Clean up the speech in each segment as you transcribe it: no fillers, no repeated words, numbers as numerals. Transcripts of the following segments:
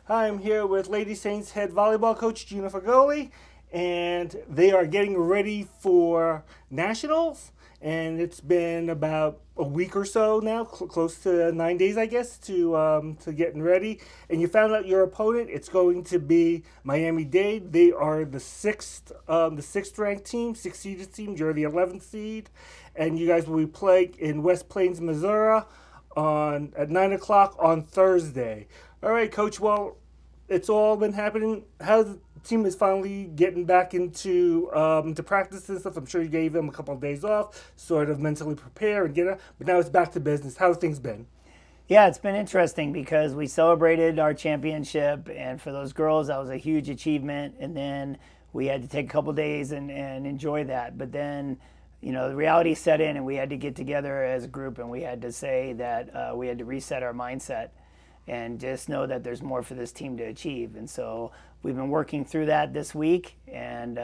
I'm here with Lady Saints head volleyball coach Geno Frugoli, and they are getting ready for Nationals. And it's been about a week or so now, close to 9 days, I guess, to getting ready. And you found out your opponent. It's going to be Miami-Dade. They are the sixth ranked team, sixth seeded team. You're the 11th seed, and you guys will be playing in West Plains, Missouri, at 9 o'clock on Thursday. All right, Coach. Well, it's all been happening. How the team is finally getting back into practice and stuff. I'm sure you gave them a couple of days off, sort of mentally prepare and get it. But now it's back to business. How's things been? Yeah, it's been interesting because we celebrated our championship, and for those girls, that was a huge achievement. And then we had to take a couple days and enjoy that. But then, the reality set in, and we had to get together as a group, and we had to say that we had to reset our mindset and just know that there's more for this team to achieve. And so we've been working through that this week, and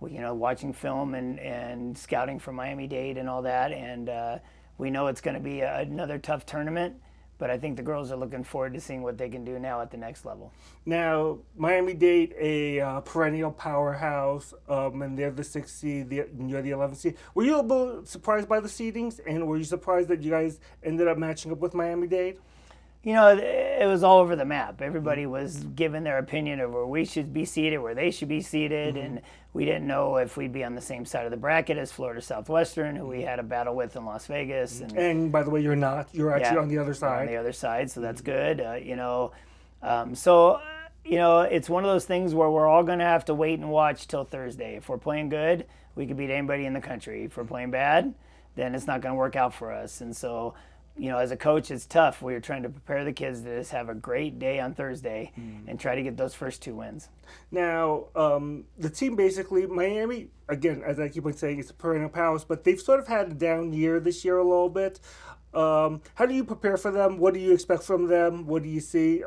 watching film and scouting for Miami-Dade and all that. And we know it's going to be another tough tournament, but I think the girls are looking forward to seeing what they can do now at the next level. Now, Miami-Dade, a perennial powerhouse, and they're the 6th seed, and you're the 11th seed. Were you a little surprised by the seedings, and were you surprised that you guys ended up matching up with Miami-Dade? It was all over the map. Everybody was giving their opinion of where we should be seated, where they should be seated, and we didn't know if we'd be on the same side of the bracket as Florida Southwestern, who we had a battle with in Las Vegas. And by the way, you're not. You're actually on the other side. On the other side, so that's good. It's one of those things where we're all going to have to wait and watch till Thursday. If we're playing good, we could beat anybody in the country. If we're playing bad, then it's not going to work out for us. And so, as a coach, it's tough. We're trying to prepare the kids to just have a great day on Thursday and try to get those first 2 wins. Now, the team basically, Miami, again, as I keep on saying, it's a perennial powerhouse, but they've sort of had a down year this year a little bit. How do you prepare for them? What do you expect from them? What do you see?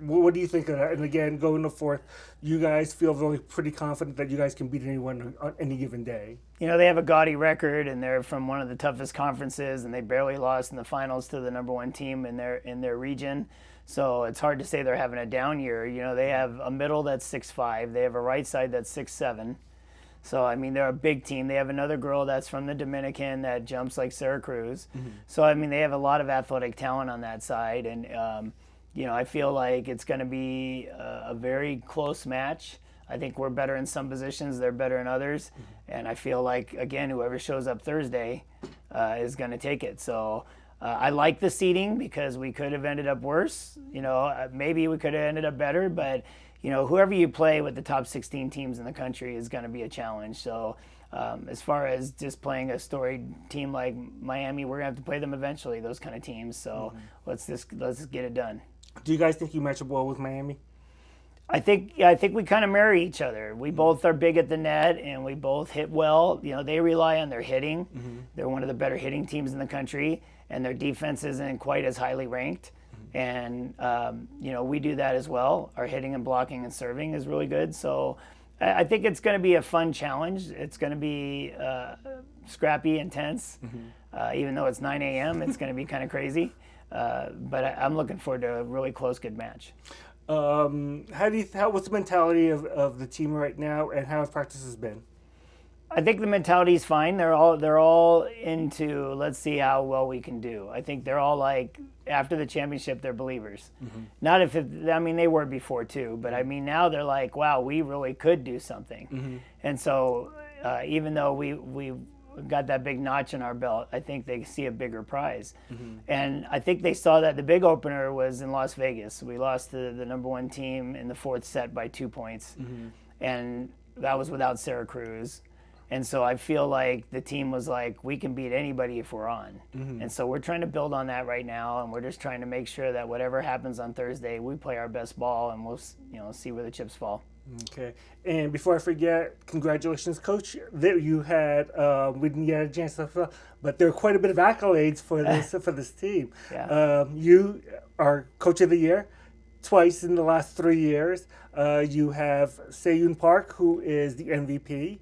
What do you think of that? And again, going to fourth, you guys feel really pretty confident that you guys can beat anyone on any given day. They have a gaudy record, and they're from one of the toughest conferences, and they barely lost in the finals to the number one team in their region. So it's hard to say they're having a down year. They have a middle that's 6'5". They have a right side that's 6'7". So, they're a big team. They have another girl that's from the Dominican that jumps like Sarah Cruz. So, they have a lot of athletic talent on that side. And, I feel like it's going to be a very close match. I think we're better in some positions. They're better in others. And I feel like, again, whoever shows up Thursday is going to take it. So I like the seeding because we could have ended up worse. Maybe we could have ended up better. But, whoever you play with the top 16 teams in the country is going to be a challenge. So as far as just playing a storied team like Miami, we're going to have to play them eventually, those kind of teams. So let's get it done. Do you guys think you match up well with Miami? I think we kind of marry each other. We both are big at the net, and we both hit well. They rely on their hitting. They're one of the better hitting teams in the country, and their defense isn't quite as highly ranked. And we do that as well. Our hitting and blocking and serving is really good. So I think it's going to be a fun challenge. It's going to be scrappy, intense. Even though it's 9 a.m., it's going to be kind of crazy. But I'm looking forward to a really close, good match. What's the mentality of the team right now, and how have practices been? I think the mentality is fine. They're all into let's see how well we can do. I think they're all like after the championship, they're believers. Not they were before too, but now they're like, wow, we really could do something. And so even though we got that big notch in our belt, I think they see a bigger prize. And I think they saw that the big opener was in Las Vegas. We lost to the number one team in the fourth set by 2 points. And that was without Sarah Cruz. And so I feel like the team was like, we can beat anybody if we're on. And so we're trying to build on that right now, and we're just trying to make sure that whatever happens on Thursday, we play our best ball, and we'll see where the chips fall. Okay. And before I forget, congratulations, Coach. You had we didn't get a chance to, but there are quite a bit of accolades for this team. Yeah. You are Coach of the Year twice in the last 3 years. You have Seyun Park, who is the MVP.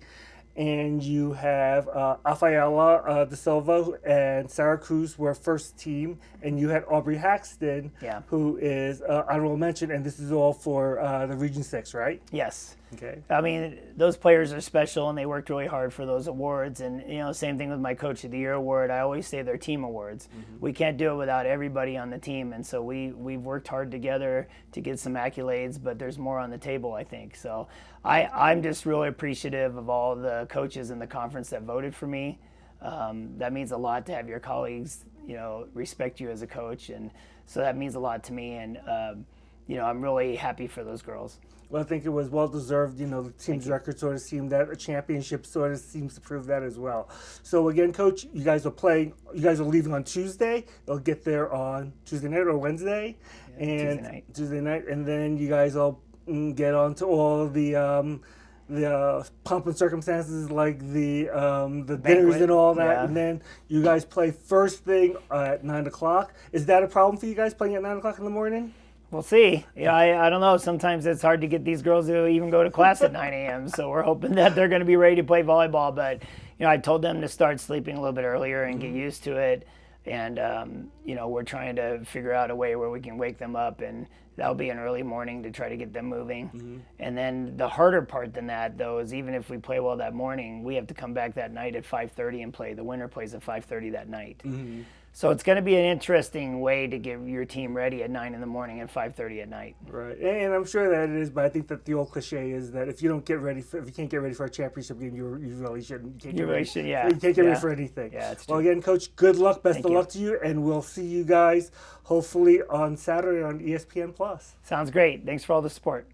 and you have Rafaela De Silva and Sarah Cruz were first team, and you had Aubrey Haxton, who is honorable mention, and this is all for the Region 6, right? Yes. Okay. I mean, those players are special, and they worked really hard for those awards. And, same thing with my Coach of the Year award. I always say they're team awards. Mm-hmm. We can't do it without everybody on the team. And so we've worked hard together to get some accolades, but there's more on the table, I think. So I'm just really appreciative of all the coaches in the conference that voted for me. That means a lot to have your colleagues, respect you as a coach. And so that means a lot to me. And, I'm really happy for those girls. Well, I think it was well-deserved. The team's record sort of seemed that a championship sort of seems to prove that as well. So, again, Coach, you guys are leaving on Tuesday. They'll get there on Tuesday night or Wednesday. Tuesday night. And then you guys all get on to all the pomp and circumstances like the dinners and all that. Yeah. And then you guys play first thing at 9 o'clock. Is that a problem for you guys playing at 9 o'clock in the morning? We'll see. Yeah, I don't know. Sometimes it's hard to get these girls to even go to class at 9 a.m. So we're hoping that they're going to be ready to play volleyball. But, I told them to start sleeping a little bit earlier and get used to it. And, we're trying to figure out a way where we can wake them up. And that'll be an early morning to try to get them moving. Mm-hmm. And then the harder part than that, though, is even if we play well that morning, we have to come back that night at 5:30 and play. The winner plays at 5:30 that night. Mm-hmm. So it's going to be an interesting way to get your team ready at 9 in the morning and 5:30 at night. Right, and I'm sure that it is, but I think that the old cliche is that if you can't get ready for a championship game, you really shouldn't. You can't get ready for anything. Yeah, it's true. Well, again, Coach, good luck, best of luck to you, and we'll see you guys hopefully on Saturday on ESPN+. Sounds great. Thanks for all the support.